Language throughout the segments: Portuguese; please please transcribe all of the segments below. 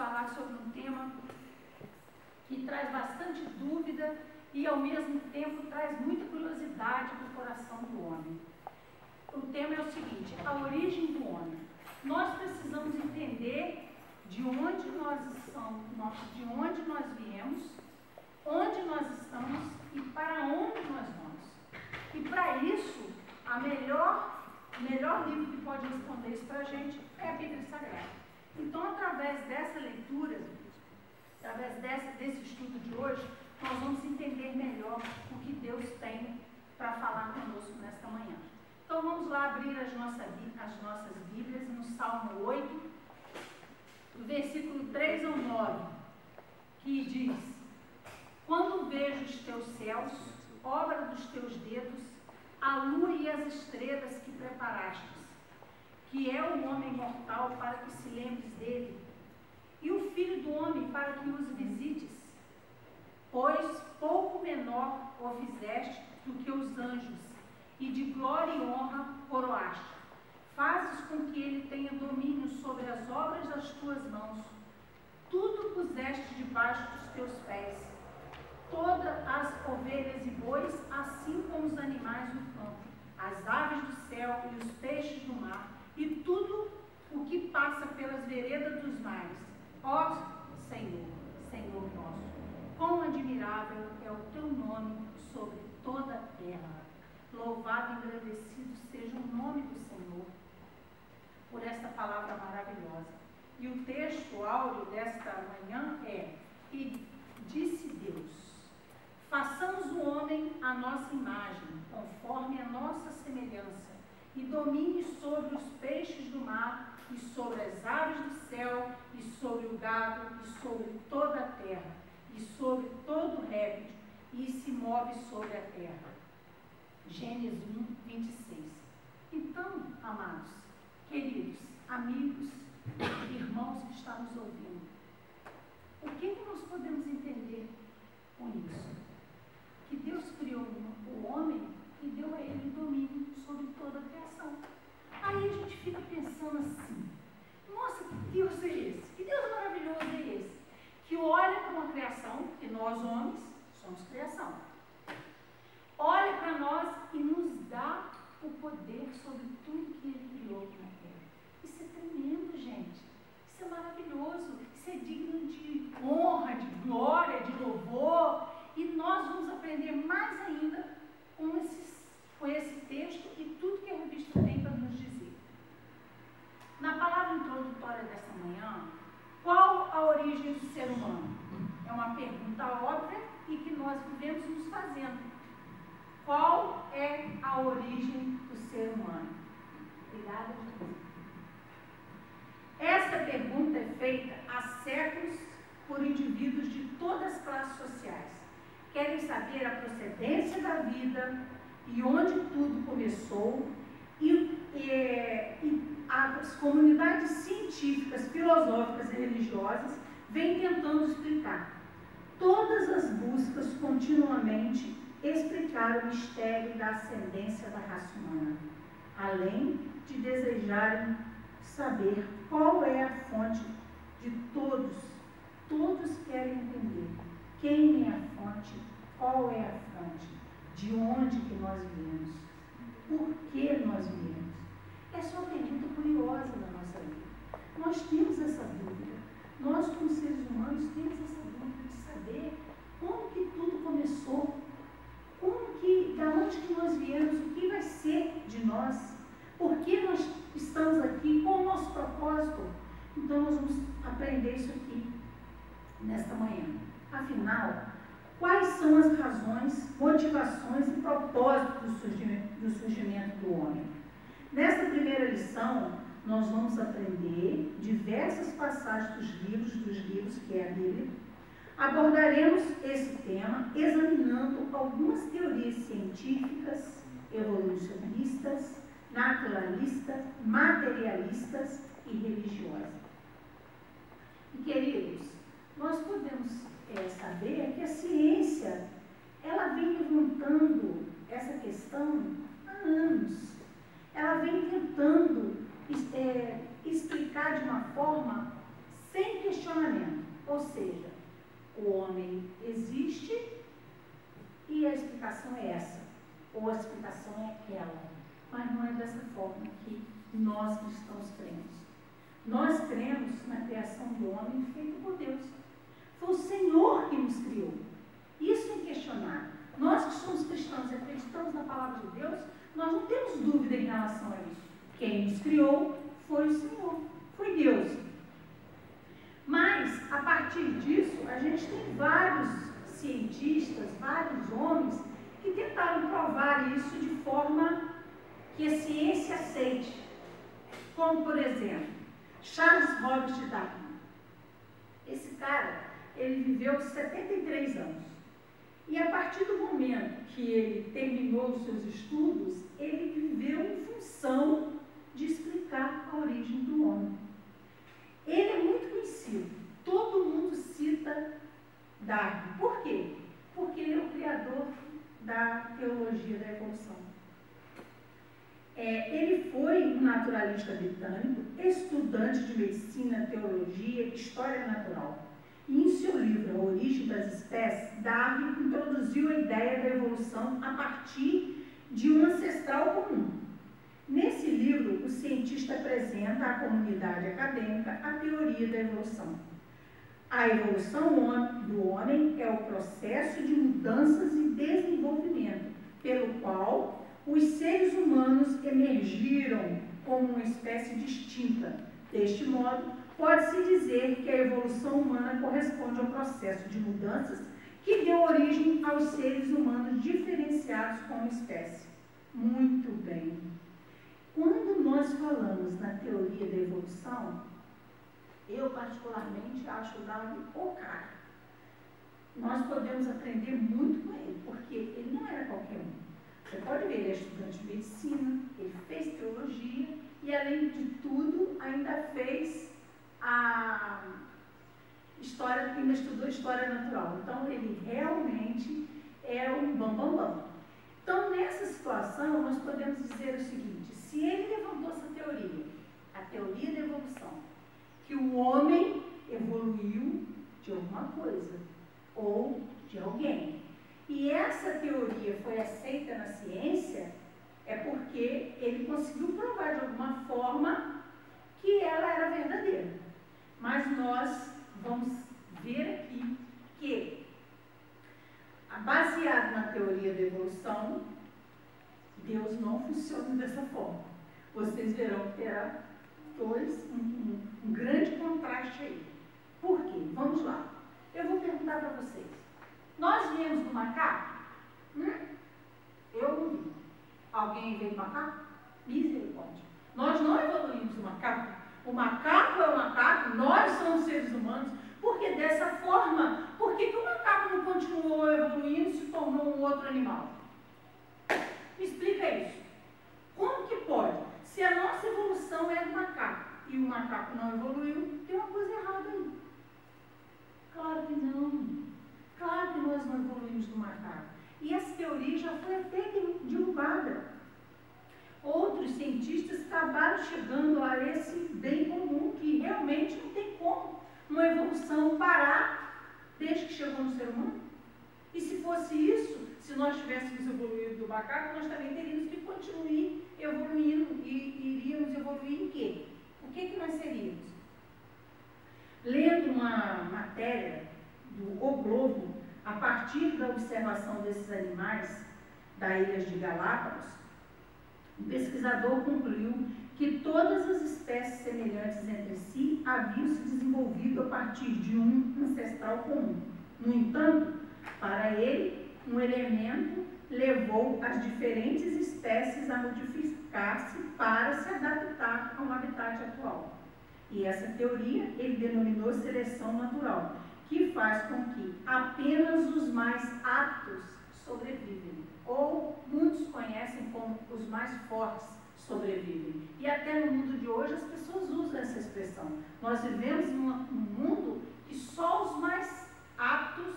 falar sobre um tema que traz bastante dúvida e, ao mesmo tempo, traz muita curiosidade para o coração do homem. O tema é o seguinte: a origem do homem. Nós precisamos entender de onde nós viemos, onde nós estamos e para onde nós vamos. E para isso, o melhor livro que pode responder isso para a gente é a Bíblia Sagrada. Então, através dessa leitura, através desse estudo de hoje, nós vamos entender melhor o que Deus tem para falar conosco nesta manhã. Então, vamos lá abrir as nossas Bíblias no Salmo 8, do versículo 3 ao 9, que diz: quando vejo os teus céus, obra dos teus dedos, a lua e as estrelas que preparastes, que é o homem mortal para que se lembres dele, e o filho do homem para que os visites, pois pouco menor o fizeste do que os anjos, e de glória e honra coroaste. Fazes com que ele tenha domínio sobre as obras das tuas mãos. Tudo puseste debaixo dos teus pés, todas as ovelhas e bois, assim como os animais do campo, as aves do céu e os peixes do mar, e tudo o que passa pelas veredas dos mares. Ó Senhor, Senhor nosso, quão admirável é o teu nome sobre toda a terra. Louvado e agradecido seja o nome do Senhor por esta palavra maravilhosa. E o texto áureo desta manhã é: e disse Deus, façamos o homem à nossa imagem, conforme a nossa semelhança, e domine sobre os peixes do mar, e sobre as aves do céu, e sobre o gado, e sobre toda a terra, e sobre todo o réptil, e se move sobre a terra. Gênesis 1, 26. Então, amados, queridos, amigos, irmãos que estão nos ouvindo, o que nós podemos entender com isso? Que Deus criou o homem e deu a ele domínio sobre toda a criação. Aí a gente fica pensando assim: nossa, que Deus é esse? Que Deus maravilhoso é esse? Que olha para uma criação, que nós homens somos criação, olha para nós e nos dá o poder sobre tudo que ele criou aqui na terra. Isso é tremendo, gente. Isso é maravilhoso. Isso é digno de honra, de glória, de louvor. E nós vamos aprender mais ainda com esse texto e tudo que a revista tem para nos dizer. Na palavra introdutória desta manhã, qual a origem do ser humano? É uma pergunta óbvia e que nós vivemos nos fazendo. Qual é a origem do ser humano? Obrigada, Jesus. Esta pergunta é feita há séculos por indivíduos de todas as classes sociais. Querem saber a procedência da vida e onde tudo começou, e as comunidades científicas, filosóficas e religiosas vêm tentando explicar. Todas as buscas continuamente explicar o mistério da ascendência da raça humana, além de desejarem saber qual é a fonte de todos. Todos querem entender quem é a fonte, qual é a fonte, de onde que nós viemos, por que nós viemos. Essa é uma pergunta curiosa na nossa vida. Nós temos essa dúvida. Nós, como seres humanos, temos essa dúvida de saber como que tudo começou, da onde que nós viemos, o que vai ser de nós, por que nós estamos aqui, qual o nosso propósito. Então, nós vamos aprender isso aqui nesta manhã. Afinal, quais são as razões, motivações e propósitos do surgimento do homem? Nesta primeira lição, nós vamos aprender diversas passagens dos livros, que é a Bíblia. Abordaremos esse tema examinando algumas teorias científicas, evolucionistas, naturalistas, materialistas e religiosas. E, queridos, nós podemos saber que a ciência, ela vem levantando essa questão há anos. Ela vem tentando explicar de uma forma sem que questionamento, ou seja, o homem existe e a explicação é essa, ou a explicação é aquela, mas não é dessa forma que nós cristãos cremos. Nós cremos na criação do homem feito por Deus. Foi o Senhor que nos criou. Isso é inquestionável. Nós que somos cristãos e acreditamos na palavra de Deus, nós não temos dúvida em relação a isso. Quem nos criou foi o Senhor, foi Deus. Mas, a partir disso, a gente tem vários cientistas, vários homens, que tentaram provar isso de forma que a ciência aceite. Como, por exemplo, Charles Robert Darwin. Esse cara, ele viveu 73 anos. E a partir do momento que ele terminou os seus estudos, ele viveu em função de explicar a origem do homem. Ele é muito conhecido. Todo mundo cita Darwin. Por quê? Porque ele é o criador da teologia da evolução. Ele foi um naturalista britânico, estudante de medicina, teologia e história natural. E em seu livro A Origem das Espécies, Darwin introduziu a ideia da evolução a partir de um ancestral comum. Nesse livro, o cientista apresenta à comunidade acadêmica a teoria da evolução. A evolução do homem é o processo de mudanças e desenvolvimento, pelo qual os seres humanos emergiram como uma espécie distinta. Deste modo, pode-se dizer que a evolução humana corresponde ao processo de mudanças que deu origem aos seres humanos diferenciados como espécie. Muito bem. Quando nós falamos na teoria da evolução, eu particularmente acho o Darwin o cara. Nós podemos aprender muito com ele, porque ele não era qualquer um. Você pode ver, ele é estudante de medicina, ele fez teologia e, além de tudo, ainda fez a história, ainda estudou história natural. Então, ele realmente é um bambambam. Então, nessa situação, nós podemos dizer o seguinte: se ele levantou essa teoria, a teoria da evolução, que o homem evoluiu de alguma coisa ou de alguém, e essa teoria foi aceita na ciência, é porque ele conseguiu provar de alguma forma que ela era verdadeira. Mas nós vamos ver aqui que, baseado na teoria da evolução, Deus não funciona dessa forma. Vocês verão que terá um grande contraste aí. Por quê? Vamos lá. Eu vou perguntar para vocês. Nós viemos do macaco? Eu não vi. Alguém veio do macaco? Misericórdia. Nós não evoluímos do macaco. O macaco é o macaco, nós somos seres humanos. Porque dessa forma, por que o macaco não continuou evoluindo e se tornou um outro animal? Me explica isso. Como que pode? Se a nossa evolução é do macaco e o macaco não evoluiu, tem uma coisa errada aí. Claro que não. Claro que nós não evoluímos do macaco. E essa teoria já foi até derrubada. Outros cientistas acabaram chegando a esse bem comum, que realmente não tem como uma evolução parar desde que chegou no ser humano. E se fosse isso, se nós tivéssemos evoluído do macaco, nós também teríamos que continuar evoluindo. E iríamos evoluir em quê? O que nós seríamos? Lendo uma matéria do O Globo, a partir da observação desses animais das Ilhas de Galápagos, o pesquisador concluiu que todas as espécies semelhantes entre si haviam se desenvolvido a partir de um ancestral comum. No entanto, para ele, um elemento levou as diferentes espécies a modificar-se para se adaptar ao habitat atual. E essa teoria ele denominou seleção natural, que faz com que apenas os mais aptos sobrevivem, ou muitos conhecem como os mais fortes sobrevivem. E até no mundo de hoje as pessoas usam essa expressão. Nós vivemos num mundo que só os mais aptos,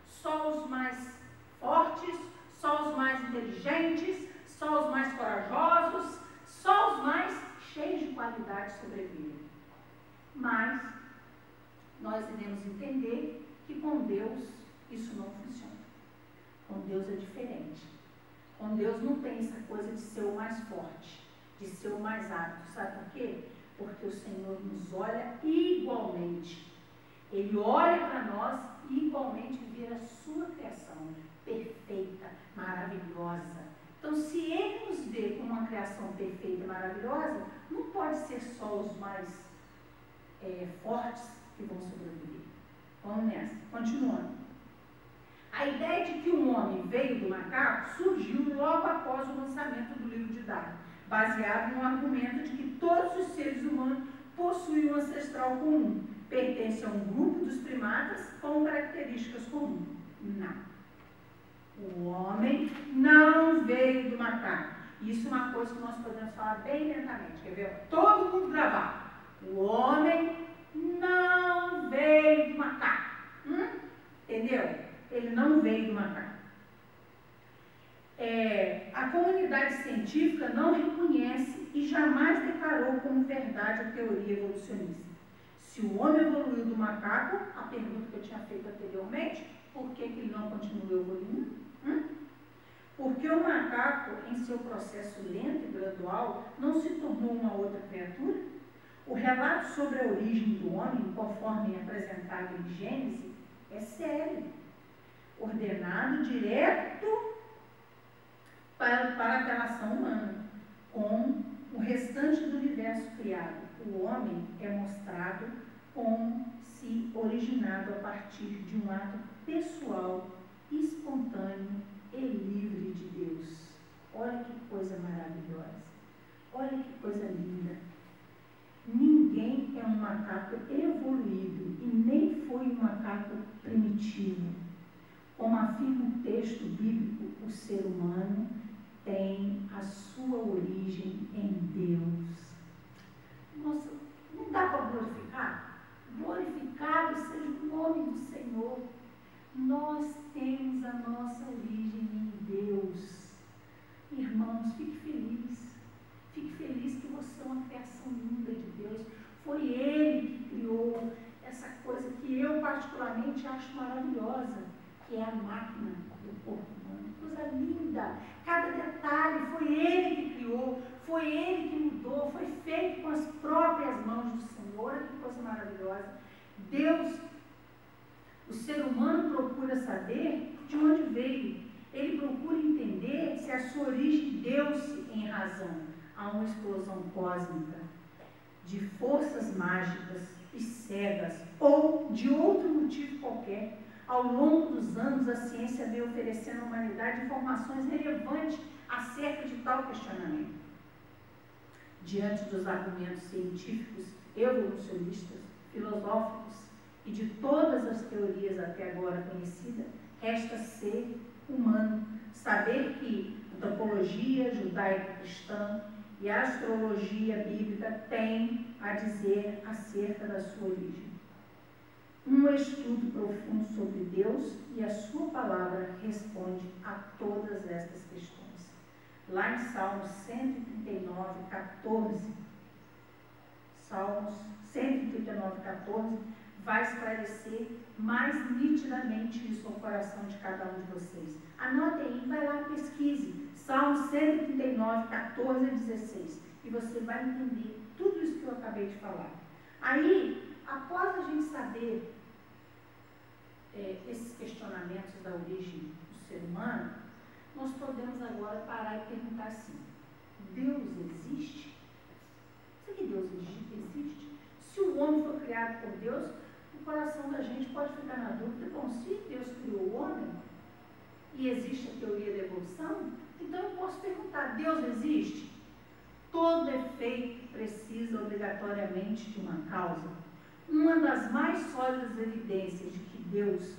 só os mais fortes, só os mais inteligentes, só os mais corajosos, só os mais cheios de qualidade sobrevivem. Mas nós iremos entender que com Deus isso não funciona. Com Deus é diferente. Com Deus não tem essa coisa de ser o mais forte, de ser o mais apto. Sabe por quê? Porque o Senhor nos olha igualmente. Ele olha para nós e igualmente vê a sua criação perfeita, maravilhosa. Então, se Ele nos vê como uma criação perfeita e maravilhosa, não pode ser só os mais fortes que vão sobreviver. Vamos nessa. Continuando. A ideia de que o homem veio do macaco surgiu logo após o lançamento do livro de Darwin, baseado no argumento de que todos os seres humanos possuem um ancestral comum, pertencem a um grupo dos primatas com características comuns. Não. O homem não veio do macaco. Isso é uma coisa que nós podemos falar bem lentamente. Quer ver? Todo mundo gravar. O homem não veio do macaco. Entendeu? Ele não veio do macaco. A comunidade científica não reconhece e jamais declarou como verdade a teoria evolucionista. Se o homem evoluiu do macaco, a pergunta que eu tinha feito anteriormente, por que ele não continua evoluindo? Porque o macaco, em seu processo lento e gradual, não se tornou uma outra criatura? O relato sobre a origem do homem, conforme apresentado em Gênesis, é sério, ordenado direto para a relação humana com o restante do universo criado. O homem é mostrado como se originado a partir de um ato pessoal, espontâneo e livre de Deus. Olha que coisa maravilhosa. Olha que coisa linda. Ninguém é um macaco evoluído e nem foi um macaco primitivo. Como afirma o texto bíblico, o ser humano tem a sua origem em Deus. Nossa, não dá para glorificar? Glorificado seja o nome do Senhor. Nós temos a nossa origem em Deus. Irmãos, fique feliz. Fique feliz que você é uma criação linda de Deus. Foi Ele que criou essa coisa que eu particularmente acho maravilhosa, que é a máquina do corpo humano. Coisa linda. Cada detalhe foi Ele que criou, foi Ele que mudou, foi feito com as próprias mãos do Senhor. Olha que coisa maravilhosa. Deus, o ser humano procura saber de onde veio. Ele procura entender se a sua origem deu-se em razão a uma explosão cósmica de forças mágicas e cegas ou de outro motivo qualquer. Ao longo dos anos, a ciência veio oferecendo à humanidade informações relevantes acerca de tal questionamento. Diante dos argumentos científicos, evolucionistas, filosóficos e de todas as teorias até agora conhecidas, resta ser humano, saber que a antropologia judaico-cristã e a astrologia bíblica têm a dizer acerca da sua origem. Um estudo profundo sobre Deus e a sua palavra responde a todas estas questões. Lá em Salmos 139, 14, Salmos 139, 14, vai esclarecer mais nitidamente isso ao coração de cada um de vocês. Anotem aí, vai lá, pesquise. Salmos 139, 14 a 16. E você vai entender tudo isso que eu acabei de falar. Aí, após a gente saber esses questionamentos da origem do ser humano, nós podemos agora parar e perguntar assim: Deus existe? Será que Deus existe? Se o homem foi criado por Deus, o coração da gente pode ficar na dúvida: bom, se Deus criou o homem e existe a teoria da evolução, então eu posso perguntar: Deus existe? Todo efeito precisa obrigatoriamente de uma causa. Uma das mais sólidas evidências de que Deus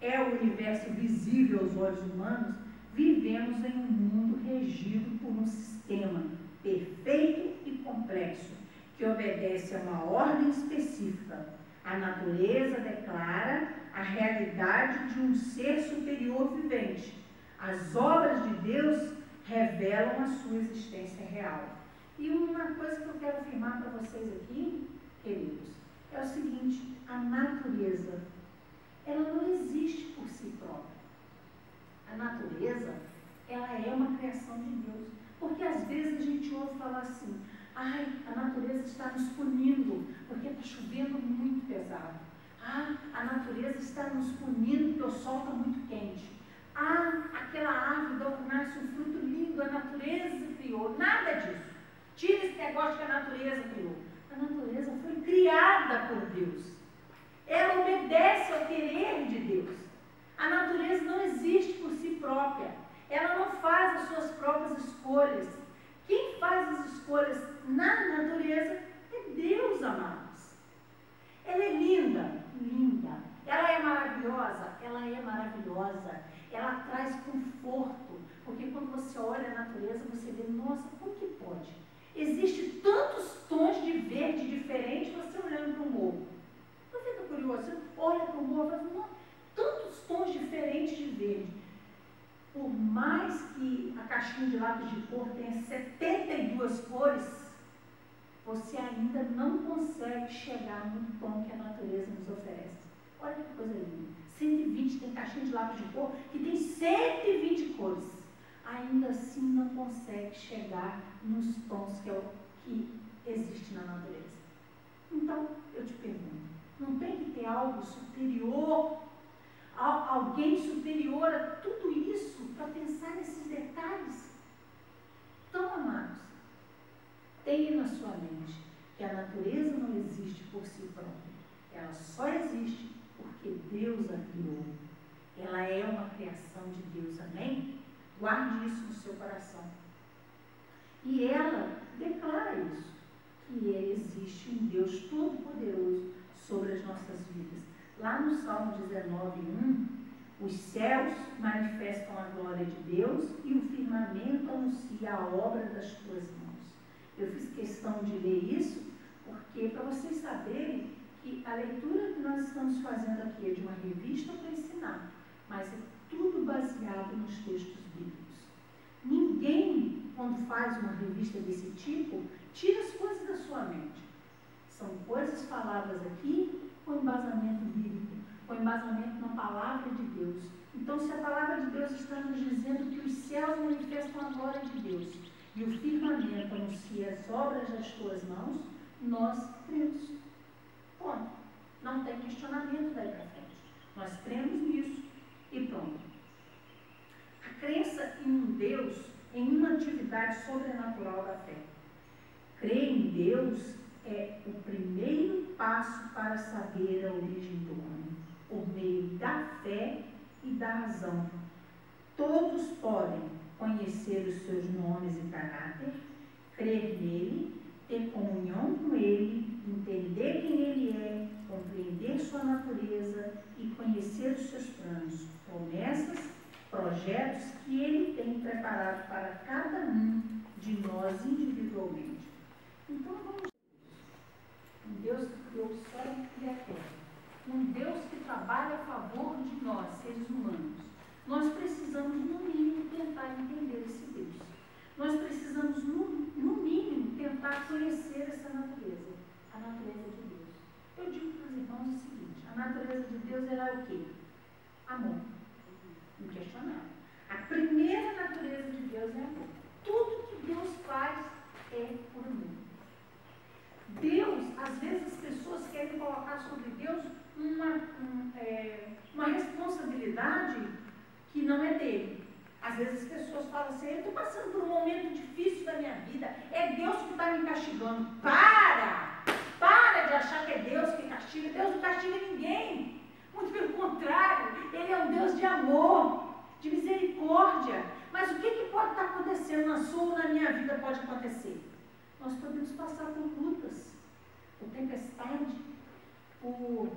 é o universo visível aos olhos humanos, vivemos em um mundo regido por um sistema perfeito e complexo, que obedece a uma ordem específica. A natureza declara a realidade de um ser superior vivente. As obras de Deus revelam a sua existência real. E uma coisa que eu quero afirmar para vocês aqui, queridos, é o seguinte: a natureza falar assim, ai, a natureza está nos punindo, porque está chovendo muito pesado. Ah, a natureza está nos punindo, porque o sol está muito quente. Ah, aquela árvore nasce um fruto lindo, a natureza criou. Nada disso. Tira esse negócio que a natureza criou. A natureza foi criada por Deus. Ela obedece ao querer de Deus. A natureza não existe por si própria. Ela não faz as suas próprias escolhas. Quem faz as escolhas na natureza é Deus, amados. Ela é linda, linda. Ela é maravilhosa, ela é maravilhosa. Ela traz conforto, porque quando você olha a natureza, você vê, nossa, como que pode? Existem tantos tons de verde diferentes você olhando para o morro. Não fica curioso? Você olha para o morro e fala, tantos tons diferentes de verde. Por mais que a caixinha de lápis de cor tenha 72 cores, você ainda não consegue chegar no tom que a natureza nos oferece. Olha que coisa linda. 120 tem caixinha de lápis de cor que tem 120 cores. Ainda assim não consegue chegar nos tons que existe na natureza. Então, eu te pergunto, não tem que ter algo superior, alguém superior a tudo isso para pensar nesses detalhes? Então, amados, tenha na sua mente que a natureza não existe por si própria. Ela só existe porque Deus a criou. Ela é uma criação de Deus, amém? Guarde isso no seu coração. E ela declara isso, que existe um Deus todo-poderoso sobre as nossas vidas. Lá no Salmo 19:1, os céus manifestam a glória de Deus e o firmamento anuncia a obra das tuas mãos. Eu fiz questão de ler isso, porque para vocês saberem que a leitura que nós estamos fazendo aqui é de uma revista para ensinar, mas é tudo baseado nos textos bíblicos. Ninguém, quando faz uma revista desse tipo, tira as coisas da sua mente. São coisas faladas aqui com embasamento bíblico, com embasamento na palavra de Deus. Então, se a palavra de Deus está nos dizendo que os céus manifestam a glória de Deus e o firmamento anuncia as obras das tuas mãos, nós cremos. Ponto. Não tem questionamento daí para frente. Nós cremos nisso e pronto. A crença em um Deus, em uma atividade sobrenatural da fé. Crer em Deus é o primeiro passo para saber a origem do homem, por meio da fé e da razão. Todos podem conhecer os seus nomes e caráter, crer nele, ter comunhão com ele, entender quem ele é, compreender sua natureza e conhecer os seus planos, promessas, projetos que ele tem preparado para cada um de nós individualmente. Então vamos ver. Um Deus que criou o céu e a terra. Um Deus que trabalha a favor de nós, seres humanos. Nós precisamos, no mínimo, tentar entender esse Deus. Nós precisamos, no mínimo, tentar conhecer essa natureza, a natureza de Deus. Eu digo para os irmãos o seguinte, a natureza de Deus era o quê? Amor. Inquestionável. A primeira natureza de Deus é amor. Tudo que Deus faz é por amor. Deus, às vezes as pessoas querem colocar sobre Deus uma responsabilidade que não é dele. Às vezes as pessoas falam assim, eu estou passando por um momento difícil da minha vida, é Deus que está me castigando. Para de achar que é Deus que castiga. Deus não castiga ninguém. Muito pelo contrário, Ele é um Deus de amor, de misericórdia. Mas o que pode estar acontecendo na sua ou na minha vida pode acontecer? Nós podemos passar por lutas, por tempestade, por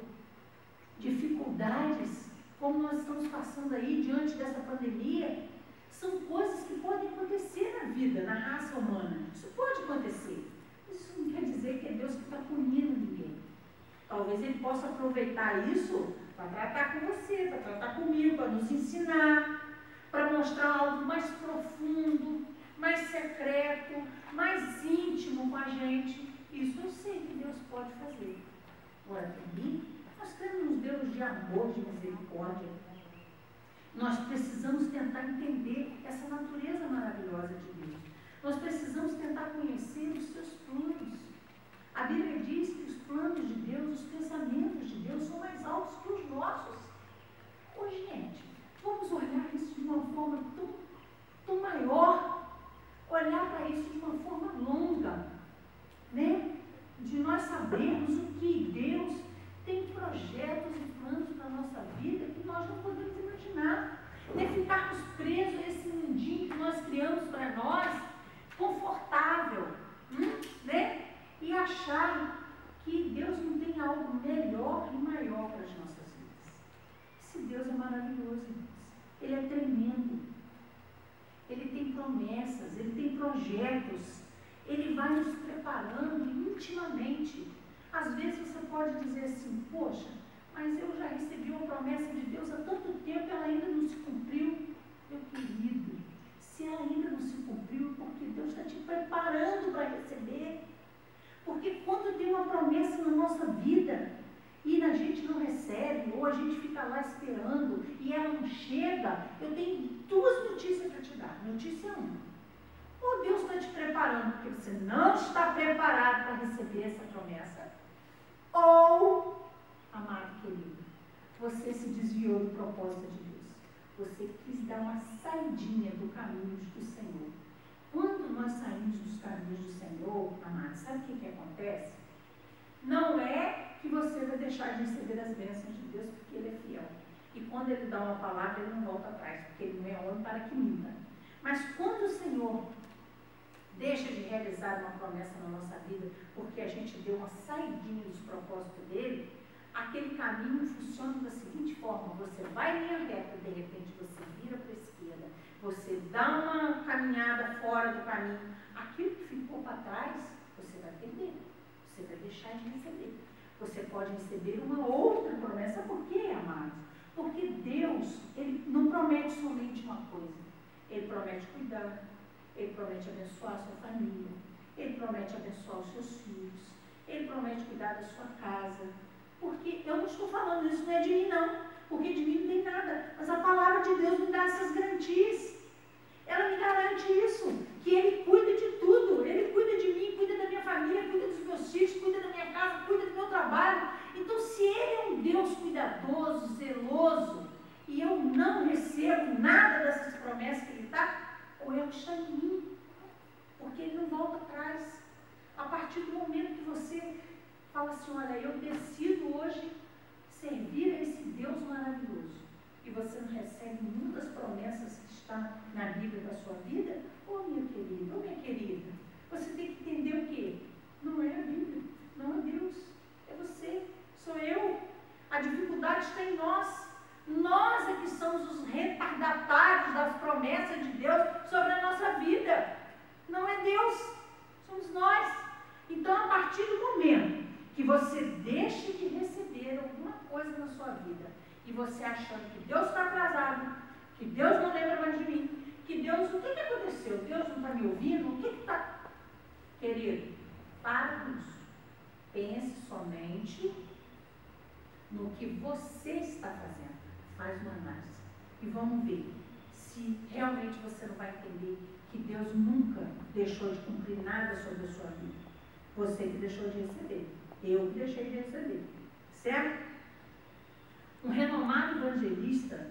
dificuldades, como nós estamos passando aí diante dessa pandemia. São coisas que podem acontecer na vida, na raça humana. Isso pode acontecer. Isso não quer dizer que é Deus que está punindo ninguém. Talvez Ele possa aproveitar isso para tratar com você, para tratar comigo, para nos ensinar, para mostrar algo mais profundo, mais secreto, mais íntimo com a gente. Isso eu sei que Deus pode fazer. Agora, também, nós temos um Deus de amor, de misericórdia. Nós precisamos tentar entender essa natureza maravilhosa de Deus. Nós precisamos tentar conhecer os seus planos. A Bíblia diz que os planos de Deus, os pensamentos de Deus são mais altos que os nossos. Ô, gente, vamos olhar isso de uma forma tão maior, olhar para isso de uma forma longa, né? De nós sabermos o que Deus tem projetos e planos para a nossa vida que nós não podemos imaginar. Não é ficarmos presos nesse mundinho que nós criamos para nós, confortável, né? E achar que Deus não tem algo melhor e maior para as nossas vidas. Esse Deus é maravilhoso, irmãos. Ele é tremendo. Ele tem promessas, ele tem projetos. Ele vai nos preparando intimamente. Às vezes você pode dizer assim, poxa, mas eu já recebi uma promessa de Deus há tanto tempo, ela ainda não se cumpriu. Meu querido, se ela ainda não se cumpriu, porque Deus está te preparando para receber. Porque quando tem uma promessa na nossa vida e a gente não recebe, ou a gente fica lá esperando e ela não chega, eu tenho duas notícias para te dar. Notícia 1. Ou Deus está te preparando porque você não está preparado para receber essa promessa, ou, amado querido, você se desviou do propósito de Deus. Você quis dar uma saidinha do caminho do Senhor. Quando nós saímos dos caminhos do Senhor, amado, sabe o que acontece? Não é que você vai deixar de receber as bênçãos de Deus porque Ele é fiel. E quando Ele dá uma palavra, Ele não volta atrás, porque Ele não é homem para que minta. Mas quando o Senhor deixa de realizar uma promessa na nossa vida, porque a gente deu uma saidinha dos propósitos dele, aquele caminho funciona da seguinte forma: você vai em linha reta, de repente você vira para a esquerda, você dá uma caminhada fora do caminho, aquilo que ficou para trás, você vai perder, você vai deixar de receber. Você pode receber uma outra promessa. Por quê, amados? Porque Deus, Ele não promete somente uma coisa. Ele promete cuidar, Ele promete abençoar a sua família, Ele promete abençoar os seus filhos, Ele promete cuidar da sua casa. Porque eu não estou falando isso, não é de mim não, porque de mim não tem nada, mas a palavra de Deus me dá essas garantias. Ela me garante isso, que Ele cuida de tudo. Ele cuida de mim, cuida da minha família, cuida dos meus filhos, cuida da minha casa, cuida do meu trabalho. Então, se Ele é um Deus cuidadoso, zeloso, e eu não recebo nada dessas promessas que Ele dá, ou Ele está em mim, porque Ele não volta atrás. A partir do momento que você fala assim, olha, eu decido hoje servir a esse Deus maravilhoso, e você não recebe muitas promessas que estão na Bíblia da sua vida, ô minha querida, você tem que entender o quê? Não é a Bíblia, não é Deus, é você, sou eu. A dificuldade está em nós. Nós é que somos os retardatários das promessas de Deus sobre a nossa vida. Não é Deus, somos nós. Então, a partir do momento que você deixe de receber alguma coisa na sua vida, e você achando que Deus está atrasado, que Deus não lembra mais de mim, que Deus, o que aconteceu? Deus não está me ouvindo? O que está? Querido, para com isso. Pense somente no que você está fazendo. Faz uma análise. E vamos ver se realmente você não vai entender que Deus nunca deixou de cumprir nada sobre a sua vida. Você que deixou de receber. Eu que deixei de receber. Certo? Um renomado evangelista,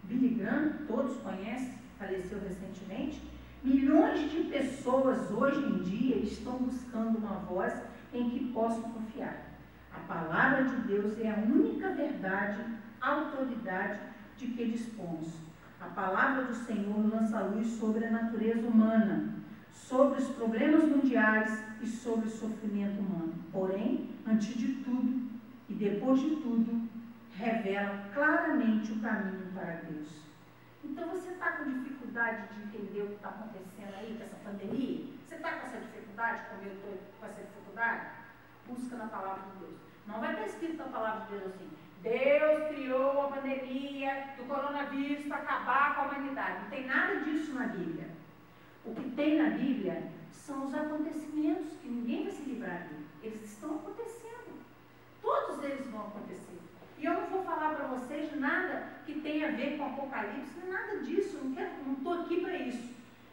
Billy Graham, todos conhecem, faleceu recentemente. Milhões de pessoas hoje em dia estão buscando uma voz em que possam confiar. A palavra de Deus é a única verdade, autoridade de que dispomos. A palavra do Senhor lança luz sobre a natureza humana, sobre os problemas mundiais e sobre o sofrimento humano. Porém, antes de tudo e depois de tudo, revela claramente o caminho para Deus. Então, você está com dificuldade de entender o que está acontecendo aí com essa pandemia? Você está com essa dificuldade, como eu estou com essa dificuldade? Busca na palavra de Deus. Não vai estar escrito na palavra de Deus assim: Deus criou a pandemia do coronavírus para acabar com a humanidade. Não tem nada disso na Bíblia. O que tem na Bíblia são os acontecimentos que ninguém vai se livrar dele. Eles estão acontecendo. Todos eles vão acontecer. E eu não vou falar para vocês nada que tenha a ver com Apocalipse, nada disso. Eu não estou aqui para isso.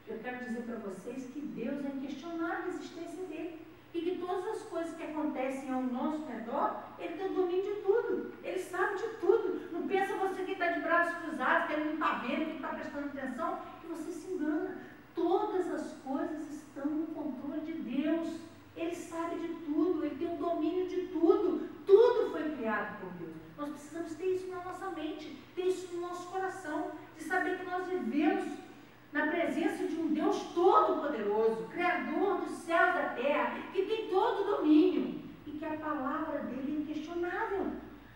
Eu quero dizer para vocês que Deus é inquestionável a existência dele. E que todas as coisas que acontecem ao nosso redor, ele tem o domínio de tudo. Ele sabe de tudo. Não pensa você que está de braços cruzados, que ele não está vendo, que não está prestando atenção, que você se engana. Todas as coisas estão no controle de Deus. Ele sabe de tudo, ele tem o domínio de tudo. Tudo foi criado por Deus. Nós precisamos ter isso na nossa mente, ter isso no nosso coração, de saber que nós vivemos na presença de um Deus todo-poderoso, Criador dos céus e da terra, que tem todo o domínio, e que a palavra dele é inquestionável.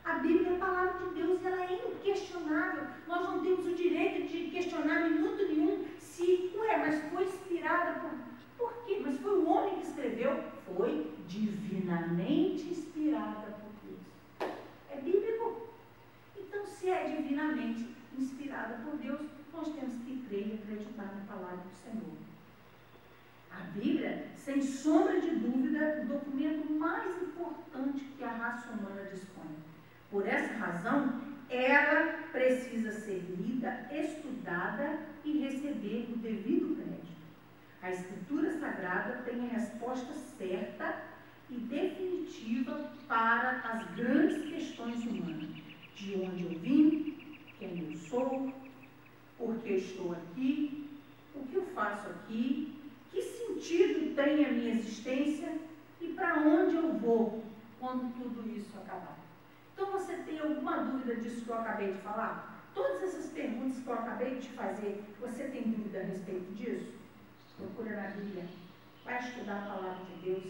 A Bíblia é a palavra de Deus e ela é inquestionável. Nós não temos o direito de questionar minuto nenhum se, mas foi inspirada por quê? Mas foi o homem que escreveu? Foi divinamente inspirada por Deus. É bíblico. Então, se é divinamente inspirada por Deus, nós temos que crer e acreditar na palavra do Senhor. A Bíblia, sem sombra de dúvida, é o documento mais importante que a raça humana dispõe. Por essa razão, ela precisa ser lida, estudada e receber o devido crédito. A Escritura Sagrada tem a resposta certa e definitiva para as grandes questões humanas. De onde eu vim, quem eu sou, por que estou aqui, o que eu faço aqui, que sentido tem a minha existência e para onde eu vou quando tudo isso acabar. Então, você tem alguma dúvida disso que eu acabei de falar? Todas essas perguntas que eu acabei de fazer, você tem dúvida a respeito disso? Procura na Bíblia, vai estudar a palavra de Deus,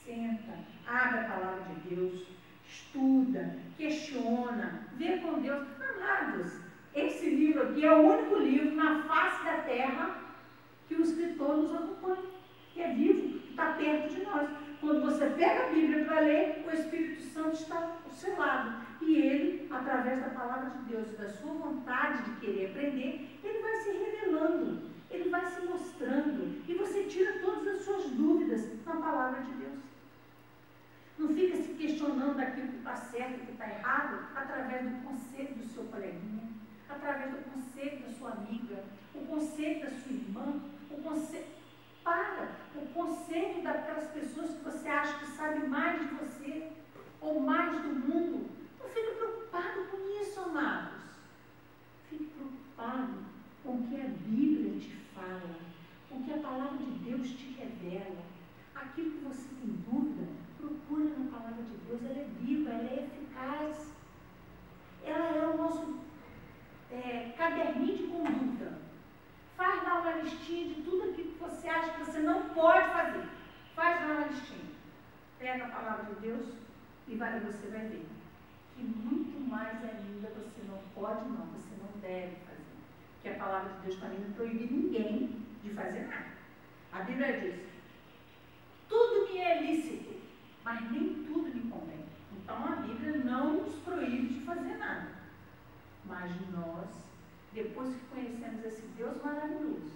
senta, abre a palavra de Deus, estuda, questiona, vê com Deus. Amados, esse livro aqui é o único livro na face da terra que o escritor nos acompanha, que é vivo, que está perto de nós. Quando você pega a Bíblia para ler, o Espírito Santo está ao seu lado. E ele, através da palavra de Deus, da sua vontade de querer aprender, ele vai se revelando, ele vai se mostrando. E você tira todas as suas dúvidas na palavra de Deus. Não fica se questionando daquilo que está certo e que está errado, através do conselho do seu coleguinha, através do conselho da sua amiga, o conselho da sua irmã, o conselho daquelas pessoas que você acha que sabe mais de você, ou mais do mundo. Não fique preocupado com isso, amados. Fique preocupado com o que a Bíblia te fala, com o que a palavra de Deus te revela. Aquilo que você tem dúvida, procura na palavra de Deus. Ela é viva, ela é eficaz. Ela é o nosso caderninho de conduta. Faz lá uma listinha de tudo aquilo que você acha que você não pode fazer. Faz lá uma listinha. Pega a palavra de Deus e você vai ver que muito mais ainda você não pode, não, você não deve fazer. Porque a palavra de Deus também não proíbe ninguém de fazer nada. A Bíblia diz: tudo me é lícito, mas nem tudo me convém. Então a Bíblia não nos proíbe de fazer nada. Mas nós, depois que conhecemos esse Deus maravilhoso,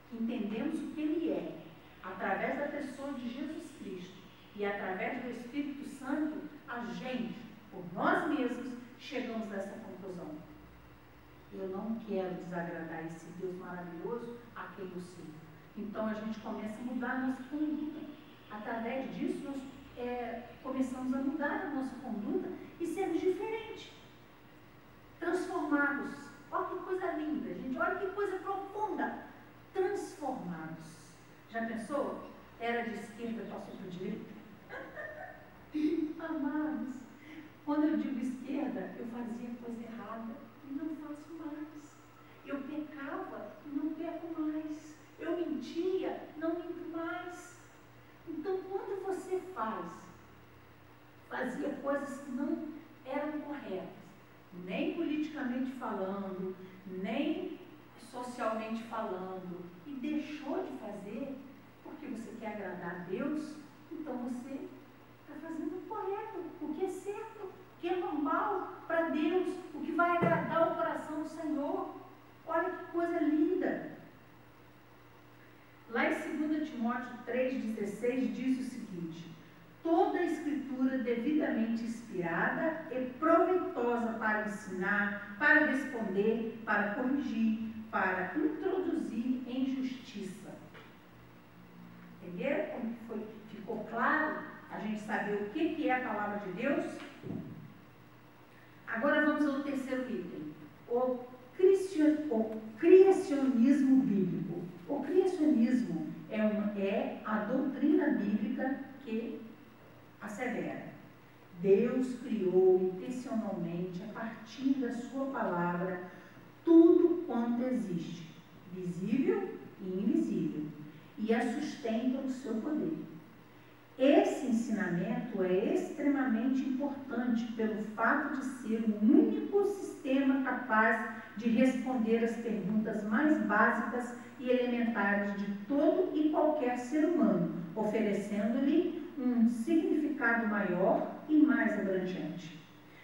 que entendemos o que Ele é, através da pessoa de Jesus Cristo e através do Espírito Santo, a gente, por nós mesmos, chegamos a essa conclusão. Eu não quero desagradar esse Deus maravilhoso a quem eu sirvo. Então a gente começa a mudar a nossa conduta. Através disso, nós começamos a mudar a nossa conduta e sermos diferentes, transformados. Olha que coisa linda, gente, olha que coisa profunda. Transformados. Já pensou? Era de esquerda, passou para a direita? Amados, quando eu digo esquerda, eu fazia coisa errada e não faço mais. Eu pecava e não peco mais. Eu mentia, não minto mais. Então, quando você fazia coisas que não eram corretas, nem politicamente falando, nem socialmente falando, e deixou de fazer porque você quer agradar a Deus, então você está fazendo o correto, o que é certo, o que é normal para Deus, o que vai agradar o coração do Senhor. Olha que coisa linda. Lá em 2 Timóteo 3,16 diz o seguinte: toda a Escritura devidamente inspirada é proveitosa para ensinar, para responder, para corrigir, para introduzir em justiça, entenderam? Como ficou claro a gente saber o que é a palavra de Deus? Agora vamos ao terceiro item. O criacionismo bíblico. O criacionismo é a doutrina bíblica que assevera: Deus criou intencionalmente, a partir da sua palavra, tudo quanto existe, visível e invisível, e a sustenta o seu poder. Esse ensinamento é extremamente importante pelo fato de ser o único sistema capaz de responder às perguntas mais básicas e elementares de todo e qualquer ser humano, oferecendo-lhe um significado maior e mais abrangente.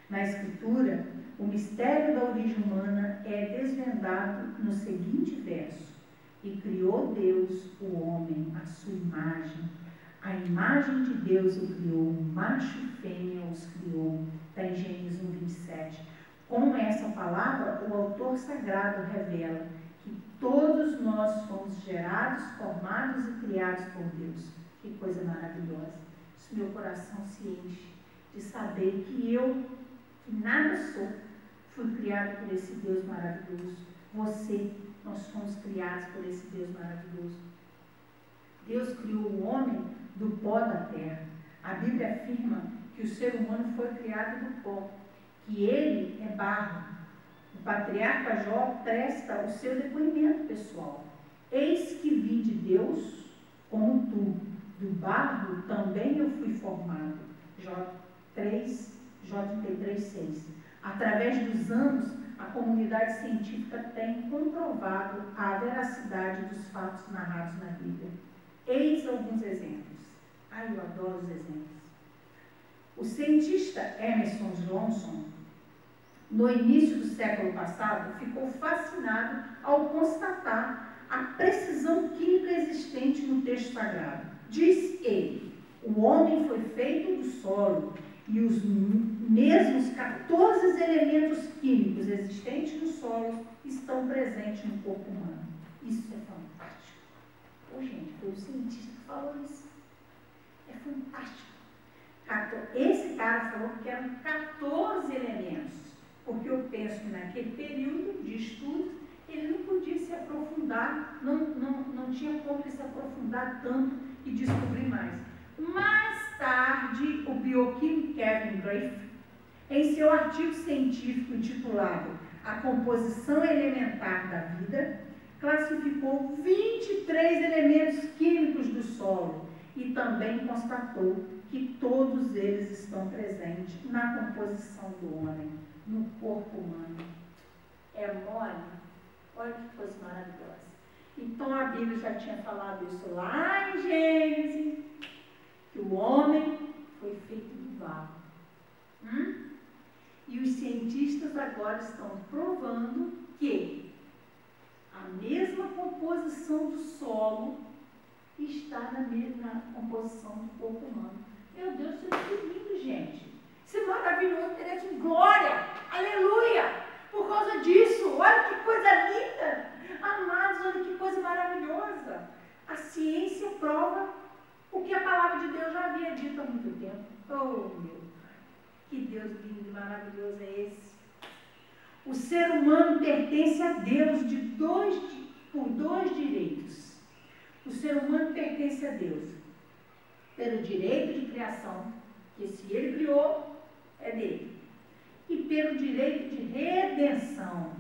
Na Escritura, o mistério da origem humana é desvendado no seguinte verso: e criou Deus o homem à sua imagem. A imagem de Deus o criou, macho e fêmea os criou. Está em Gênesis 1:27. Com essa palavra, o autor sagrado revela que todos nós fomos gerados, formados e criados por Deus. Que coisa maravilhosa. Isso, meu coração se enche de saber que eu, que nada sou, fui criado por esse Deus maravilhoso. Você, nós fomos criados por esse Deus maravilhoso. Deus criou o homem do pó da terra. A Bíblia afirma que o ser humano foi criado do pó, que ele é barro. O patriarca Jó presta o seu depoimento pessoal: eis que vim de Deus como tu, do barro também eu fui formado. Jó 33:6. Através dos anos, a comunidade científica tem comprovado a veracidade dos fatos narrados na Bíblia. Eis alguns exemplos. Ai, eu adoro os exemplos. O cientista Emerson Johnson, no início do século passado, ficou fascinado ao constatar a precisão química existente no texto sagrado. Diz ele: o homem foi feito do solo e os mesmos 14 elementos químicos existentes no solo estão presentes no corpo humano. Isso é fantástico. Ô, gente, foi o cientista que falou isso. É fantástico. Esse cara falou que eram 14 elementos, porque eu penso que naquele período de estudo ele não podia se aprofundar, não tinha como ele se aprofundar tanto e descobrir mais. Mais tarde, o bioquímico Kevin Graff, em seu artigo científico intitulado A Composição Elementar da Vida, classificou 23 elementos químicos do solo e também constatou que todos eles estão presentes na composição do homem, no corpo humano. É mole? Olha que coisa maravilhosa. Então a Bíblia já tinha falado isso lá em Gênesis, que o homem foi feito do barro. E os cientistas agora estão provando que a mesma composição do solo está na mesma composição do corpo humano. Meu Deus, isso é lindo, gente. Isso é maravilhoso, merece glória, aleluia, por causa disso. Olha que coisa linda, amados, olha que coisa maravilhosa. A ciência prova o que a palavra de Deus já havia dito há muito tempo. Oh, meu Pai, que Deus lindo e maravilhoso é esse. O ser humano pertence a Deus por dois direitos. O ser humano pertence a Deus pelo direito de criação, que se ele criou, é dele. E pelo direito de redenção,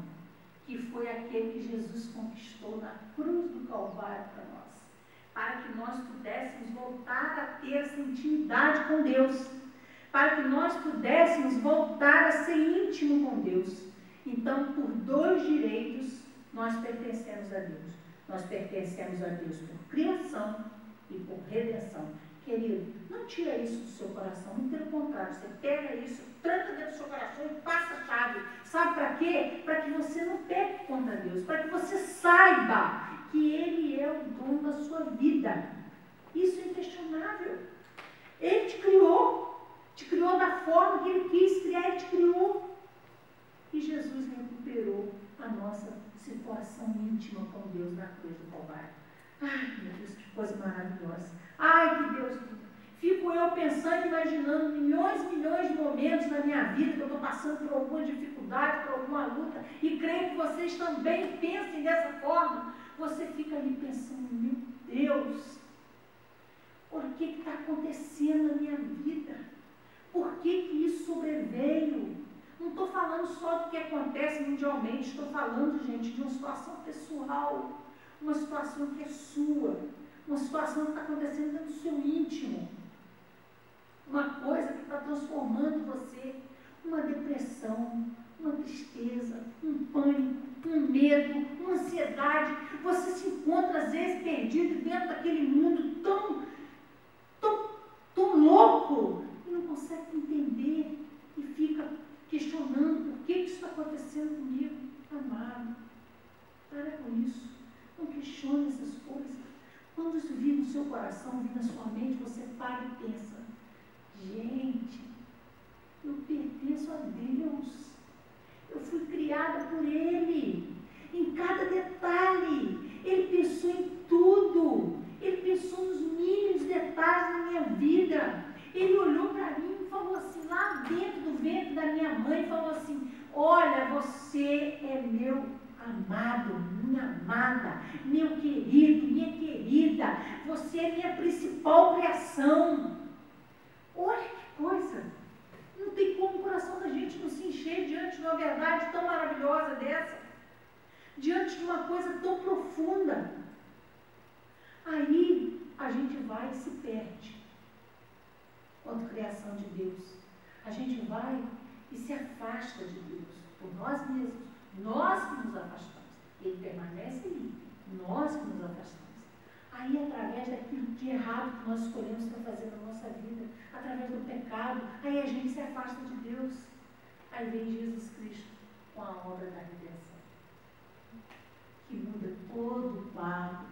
que foi aquele que Jesus conquistou na cruz do Calvário para nós. Para que nós pudéssemos voltar a ter essa intimidade com Deus. Para que nós pudéssemos voltar a ser íntimo com Deus. Então, por dois direitos, nós pertencemos a Deus. Nós pertencemos a Deus por criação e por redenção. Querido, não tira isso do seu coração, muito pelo contrário, você pega isso, tranca dentro do seu coração e passa a chave. Sabe para quê? Para que você não peque contra Deus, para que você saiba que Ele é o dono da sua vida. Isso é inquestionável. Ele te criou da forma que Ele quis criar, Ele te criou. E Jesus recuperou a nossa situação íntima com Deus na cruz do Calvário. Ai, meu Deus, que coisa maravilhosa. Ai, que Deus. Fico eu pensando, imaginando milhões e milhões de momentos na minha vida que eu estou passando por alguma dificuldade, por alguma luta, e creio que vocês também pensem dessa forma. Você fica ali pensando, meu Deus, por que está acontecendo na minha vida? Por que isso sobreveio? Não estou falando só do que acontece mundialmente, estou falando, gente, de uma situação pessoal, uma situação que é sua, uma situação que está acontecendo dentro do seu íntimo, uma coisa que está transformando você, uma depressão, uma tristeza, um pânico, um medo, uma ansiedade. Você se encontra às vezes perdido dentro daquele mundo tão louco e não consegue entender e fica questionando por que isso está acontecendo comigo. Amado, para com isso, não questione essas coisas. Quando isso vir no seu coração, vir na sua mente, você para e pensa, gente, eu pertenço a Deus, eu fui criada por Ele, em cada detalhe, Ele pensou em tudo, Ele pensou nos mínimos detalhes da minha vida. Ele olhou para mim e falou assim, lá dentro do ventre da minha mãe, falou assim, olha, você é meu amado, minha amada, meu querido, minha querida, você é minha principal criação. Olha que coisa, não tem como o coração da gente não se encher diante de uma verdade tão maravilhosa dessa, diante de uma coisa tão profunda. Aí a gente vai e se perde quanto criação de Deus. A gente vai e se afasta de Deus por nós mesmos, nós que nos afastamos. Ele permanece ali, nós que nos afastamos. Aí, através daquilo de errado que nós escolhemos para fazer na nossa vida, através do pecado, aí a gente se afasta de Deus. Aí vem Jesus Cristo com a obra da redenção, que muda todo o quadro.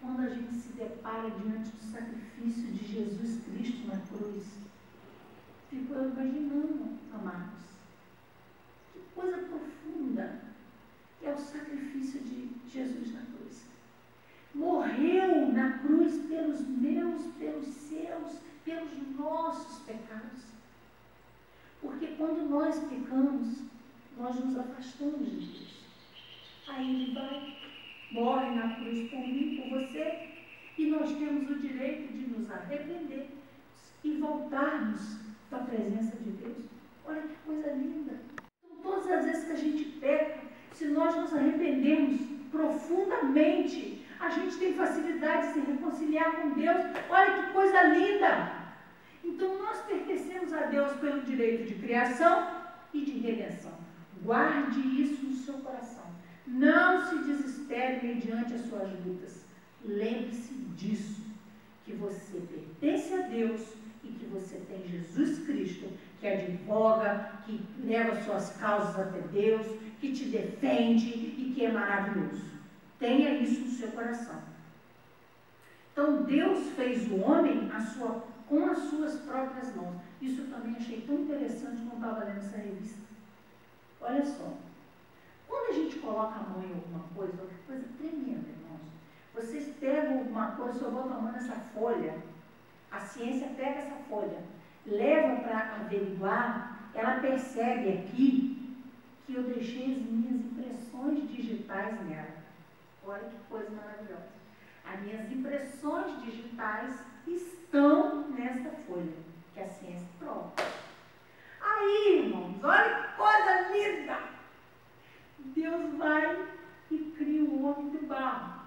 Quando a gente se depara diante do sacrifício de Jesus Cristo na cruz, fico eu imaginando, amados, que coisa profunda é o sacrifício de Jesus na cruz. Morreu na cruz pelos meus, pelos seus, pelos nossos pecados. Porque quando nós pecamos, nós nos afastamos de Deus. Aí Ele vai, morre na cruz por mim, por você, e nós temos o direito de nos arrepender e voltarmos para a presença de Deus. Olha que coisa linda. Então, todas as vezes que a gente peca, se nós nos arrependermos profundamente, a gente tem facilidade de se reconciliar com Deus. Olha que coisa linda! Então, nós pertencemos a Deus pelo direito de criação e de redenção. Guarde isso no seu coração. Não se desespere mediante as suas lutas. Lembre-se disso, que você pertence a Deus e que você tem Jesus Cristo, que advoga, que leva suas causas até Deus, que te defende e que é maravilhoso. Tenha isso no seu coração. Então, Deus fez o homem com as suas próprias mãos. Isso eu também achei tão interessante quando estava lendo essa revista. Olha só. Quando a gente coloca a mão em alguma coisa, é uma coisa tremenda, irmãos. Vocês pegam alguma coisa, se eu boto a mão nessa folha, a ciência pega essa folha, leva para averiguar, ela percebe aqui que eu deixei as minhas impressões digitais nela. Olha que coisa maravilhosa. As minhas impressões digitais estão nesta folha, que a ciência prova. Aí, irmãos, olha que coisa linda! Deus vai e cria o homem do barro.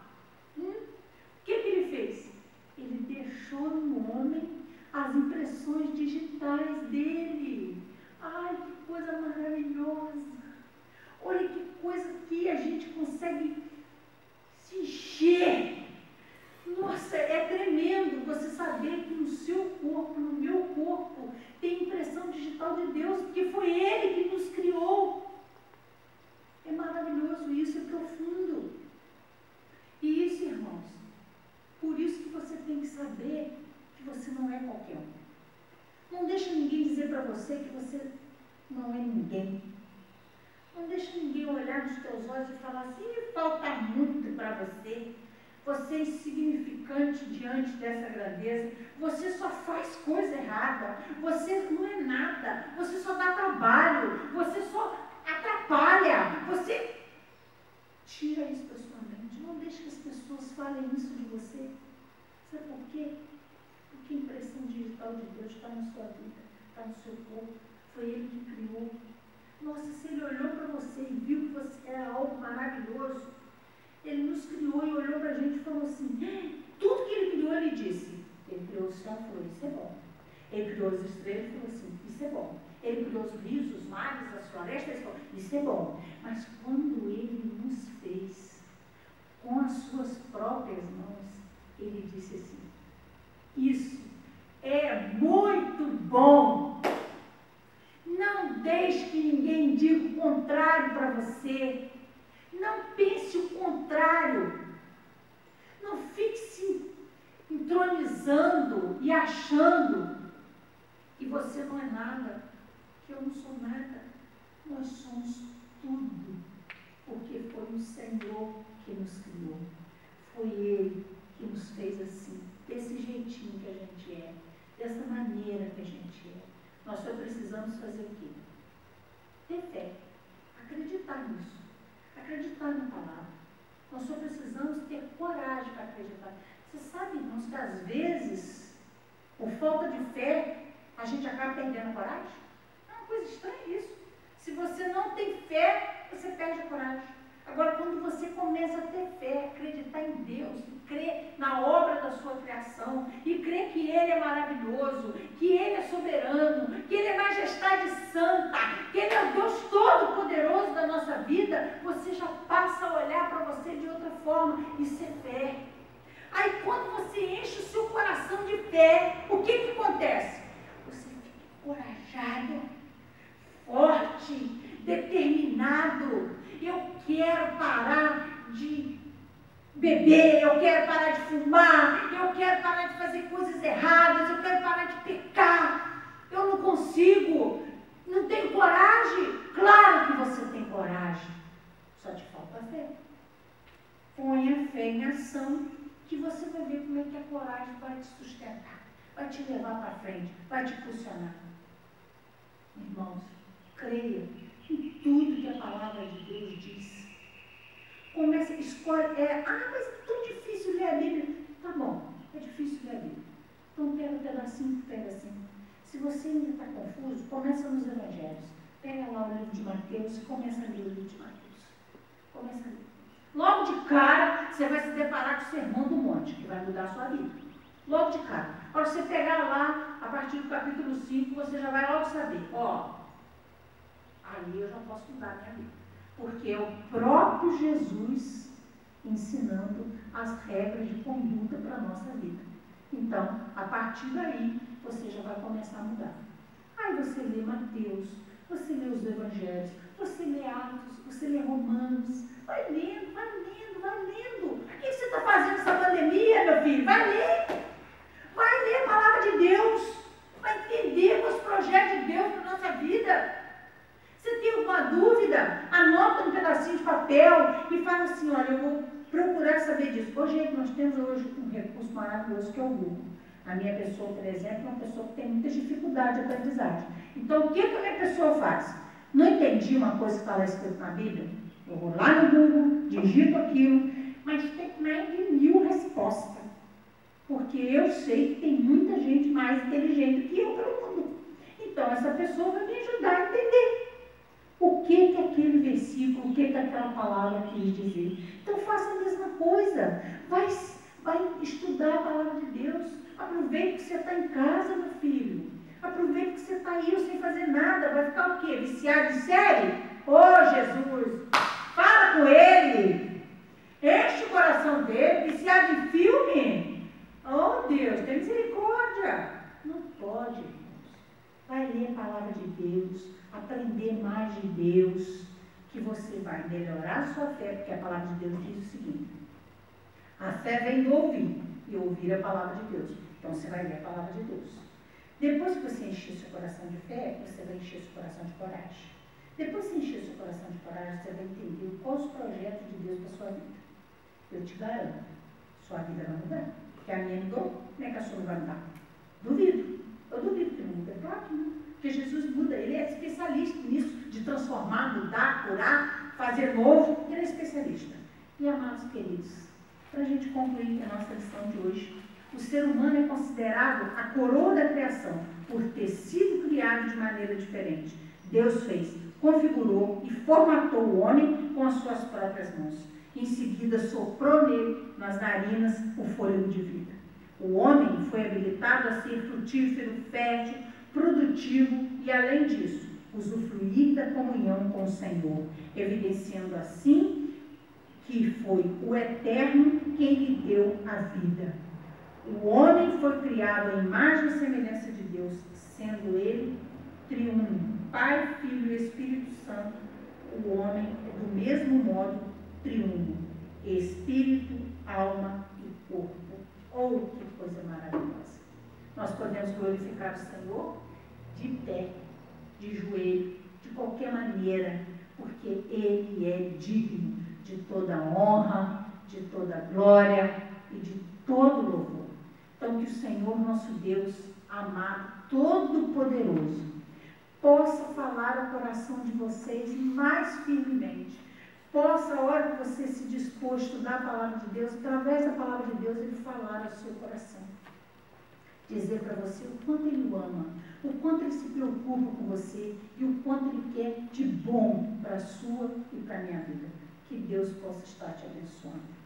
O que ele fez? Ele deixou no homem as impressões digitais dele. Ai, que coisa maravilhosa! Olha que coisa que a gente consegue se encher. Nossa, é tremendo você saber que no seu corpo, no meu corpo, tem impressão digital de Deus, porque foi Ele que nos criou. É maravilhoso isso, é profundo. E isso, irmãos, por isso que você tem que saber que você não é qualquer um. Não deixa ninguém dizer para você que você não é ninguém. Não deixa ninguém olhar nos teus olhos e falar assim, falta muito para você. você é insignificante diante dessa grandeza, você só faz coisa errada, você não é nada, você só dá trabalho, você só atrapalha, você tira isso da sua mente, não deixe que as pessoas falem isso de você. Sabe por quê? Porque a impressão digital de Deus está na sua vida, está no seu corpo, foi Ele que criou. Nossa, se Ele olhou para você e viu que você era algo maravilhoso, Ele nos criou e olhou para a gente e falou assim, tudo que Ele criou, Ele disse. Ele criou o céu e falou, isso é bom. Ele criou as estrelas e falou assim, isso é bom. Ele criou os rios, os mares, as florestas, falou, isso é bom. Mas quando Ele nos fez com as suas próprias mãos, Ele disse assim, isso é muito bom. Não deixe que ninguém diga o contrário para você. Não pense o contrário. Não fique se entronizando e achando que você não é nada, que eu não sou nada. Nós somos tudo, porque foi o Senhor que nos criou. Foi Ele que nos fez assim, desse jeitinho que a gente é, dessa maneira que a gente é. Nós só precisamos fazer o quê? Ter fé, acreditar nisso, acreditar na palavra. Nós só precisamos ter coragem para acreditar. Você sabe, irmãos, que às vezes, por falta de fé, a gente acaba perdendo a coragem? É uma coisa estranha isso. Se você não tem fé, você perde a coragem. Agora, quando você começa a ter fé, acreditar em Deus, crer na obra da sua criação, e crer que Ele é maravilhoso, que Ele é soberano, que Ele é majestade santa, que Ele é o Deus todo-poderoso da nossa vida, você já passa a olhar para você de outra forma. Isso é fé. Aí, quando você enche o seu coração de fé, o que acontece? Você fica encorajado, forte, determinado. Eu quero parar de beber, eu quero parar de fumar, eu quero parar de fazer coisas erradas, eu quero parar de pecar. Eu não consigo, não tenho coragem. Claro que você tem coragem, só te falta fé. Ponha fé em ação, que você vai ver como é que a coragem vai te sustentar, vai te levar para frente, vai te impulsionar. Irmãos, creia em tudo que a palavra de Deus diz. Comece, escolhe, mas é tão difícil ler a Bíblia. Tá bom, é difícil ler a Bíblia. Então pega um pedacinho por pedacinho. Se você ainda está confuso, começa nos Evangelhos. Pega lá o livro de Mateus e começa a ler o livro de Mateus. Começa a ler. Logo de cara, você vai se deparar com o Sermão do Monte, que vai mudar a sua vida. Logo de cara. Para você pegar lá, a partir do capítulo 5, você já vai logo saber. Ali eu já posso mudar a minha vida. Porque é o próprio Jesus ensinando as regras de conduta para a nossa vida. Então, a partir daí, você já vai começar a mudar. Aí você lê Mateus, você lê os Evangelhos, você lê Atos, você lê Romanos. Vai lendo, vai lendo, vai lendo. O que você está fazendo nessa pandemia, meu filho? Vai ler. Vai ler a palavra de Deus. Vai entender os projetos de Deus para a nossa vida. Você tem alguma dúvida? Anota um pedacinho de papel e fala assim, olha, eu vou procurar saber disso. Hoje nós temos um recurso maravilhoso que é o Google. A minha pessoa, por exemplo, é uma pessoa que tem muita dificuldade de aprendizagem. Então, o que a minha pessoa faz? Não entendi uma coisa que está lá escrito na Bíblia? Eu vou lá no Google, digito aquilo, mas tem mais de 1000 respostas. Porque eu sei que tem muita gente mais inteligente que eu pelo mundo. Então, essa pessoa vai me ajudar a entender o que aquele versículo, o que aquela palavra quis dizer. Então, faça a mesma coisa. Vai estudar a palavra de Deus. Aproveite que você está em casa, meu filho. Aproveite que você está aí sem fazer nada. Vai ficar o quê? Viciado em série? Jesus! Fala com ele. Enche o coração dele. Viciado em filme? Deus, tem misericórdia. Não pode, irmãos. Vai ler a palavra de Deus, aprender mais de Deus, que você vai melhorar a sua fé, porque a palavra de Deus diz o seguinte: a fé vem do ouvir, e ouvir a palavra de Deus. Então você vai ler a palavra de Deus. Depois que você encher seu coração de fé, você vai encher seu coração de coragem. Depois que você encher seu coração de coragem, você vai entender quais os projetos de Deus para a sua vida. Eu te garanto, sua vida vai mudar. Porque a minha mudou, como é que a sua não vai mudar? Duvido. Eu duvido que não muda. É claro que não. Porque Jesus muda, ele é especialista nisso, de transformar, mudar, curar, fazer novo. Ele é especialista. E, amados queridos, para a gente concluir a nossa lição de hoje, o ser humano é considerado a coroa da criação, por ter sido criado de maneira diferente. Deus fez, configurou e formatou o homem com as suas próprias mãos. Em seguida, soprou nele, nas narinas, o fôlego de vida. O homem foi habilitado a ser frutífero, fértil, produtivo e, além disso, usufruir da comunhão com o Senhor, evidenciando assim que foi o Eterno quem lhe deu a vida. O homem foi criado à imagem e semelhança de Deus, sendo ele triuno, Pai, Filho e Espírito Santo. O homem é do mesmo modo triuno, espírito, alma e corpo. Oh, que coisa maravilhosa! Nós podemos glorificar o Senhor de pé, de joelho, de qualquer maneira, porque Ele é digno de toda honra, de toda glória e de todo louvor. Então, que o Senhor, nosso Deus, amado, todo-poderoso, possa falar ao coração de vocês mais firmemente. Possa, a hora que você se dispor a estudar a palavra de Deus, através da palavra de Deus, Ele falar ao seu coração. Dizer para você o quanto Ele o ama, o quanto Ele se preocupa com você e o quanto Ele quer de bom para a sua e para a minha vida. Que Deus possa estar te abençoando.